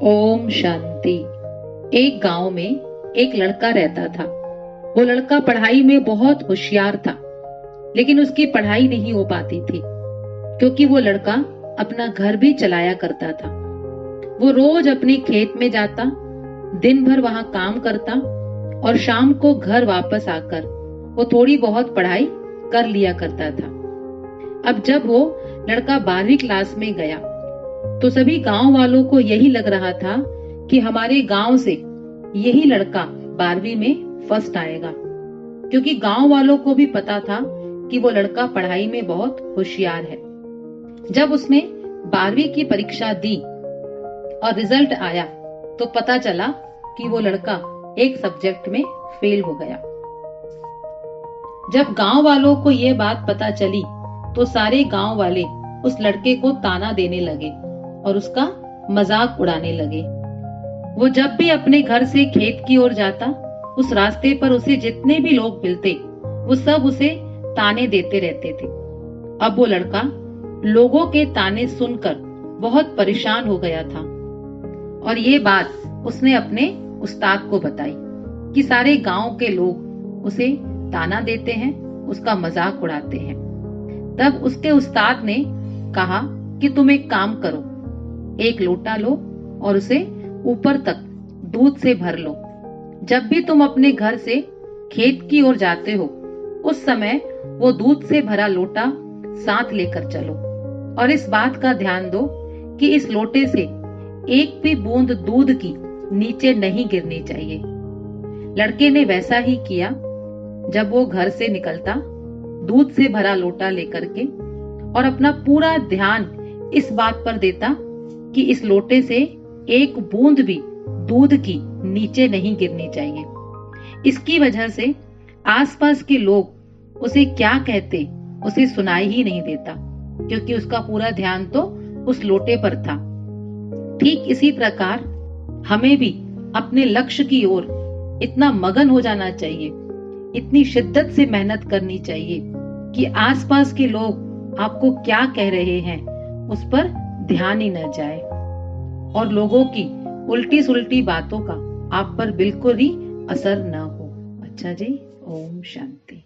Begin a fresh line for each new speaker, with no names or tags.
ओम शांति। एक गांव में एक लड़का रहता था। वो लड़का पढ़ाई में बहुत होशियार था, लेकिन उसकी पढ़ाई नहीं हो पाती थी क्योंकि वो लड़का अपना घर भी चलाया करता था। वो रोज अपने खेत में जाता, दिन भर वहां काम करता और शाम को घर वापस आकर वो थोड़ी बहुत पढ़ाई कर लिया करता था। अब जब वो लड़का 12वीं क्लास में गया तो सभी गांव वालों को यही लग रहा था कि हमारे गांव से यही लड़का 12वीं में फर्स्ट आएगा, क्योंकि गांव वालों को भी पता था कि वो लड़का पढ़ाई में बहुत होशियार है। जब उसने 12वीं की परीक्षा दी और रिजल्ट आया तो पता चला कि वो लड़का एक सब्जेक्ट में फेल हो गया। जब गांव वालों को ये बात पता चली तो सारे गांव वाले उस लड़के को ताना देने लगे और उसका मजाक उड़ाने लगे। वो जब भी अपने घर से खेत की ओर जाता, उस रास्ते पर उसे जितने भी लोग मिलते वो सब उसे ताने देते रहते थे। अब वो लड़का लोगों के ताने सुनकर बहुत परेशान हो गया था और ये बात उसने अपने उस्ताद को बताई कि सारे गांव के लोग उसे ताना देते हैं, उसका मजाक उड़ाते हैं। तब उसके उस्ताद ने कहा कि तुम एक काम करो, एक लोटा लो और उसे ऊपर तक दूध से भर लो। जब भी तुम अपने घर से खेत की ओर जाते हो उस समय वो दूध से भरा लोटा साथ लेकर चलो और इस बात का ध्यान दो कि इस लोटे से एक भी बूंद दूध की नीचे नहीं गिरनी चाहिए। लड़के ने वैसा ही किया। जब वो घर से निकलता, दूध से भरा लोटा लेकर के और अपना पूरा ध्यान इस बात पर देता कि इस लोटे से एक बूंद भी दूध की नीचे नहीं गिरनी चाहिए। इसकी वजह से आसपास के लोग उसे क्या कहते उसे सुनाई ही नहीं देता, क्योंकि उसका पूरा ध्यान तो उस लोटे पर था। ठीक इसी प्रकार हमें भी अपने लक्ष्य की ओर इतना मगन हो जाना चाहिए, इतनी शिद्दत से मेहनत करनी चाहिए कि आसपास के लोग आपको क्या कह रहे हैं उस पर ध्यान ही न जाए और लोगों की उल्टी सुल्टी बातों का आप पर बिल्कुल ही असर न हो। अच्छा जी, ओम शांति।